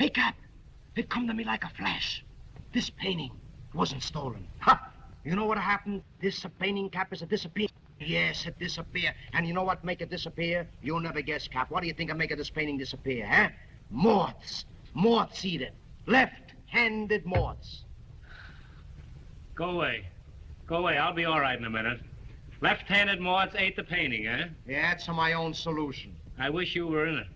Hey, Cap, it come to me like a flash. This painting wasn't stolen. Ha! You know what happened? This painting, Cap, is a disappear. Yes, it disappeared. And you know what make it disappear? You'll never guess, Cap. What do you think of making this painting disappear, huh? Moths. Moths eat it. Left-handed moths. Go away. Go away. I'll be all right in a minute. Left-handed moths ate the painting, huh? Yeah, that's my own solution. I wish you were in it.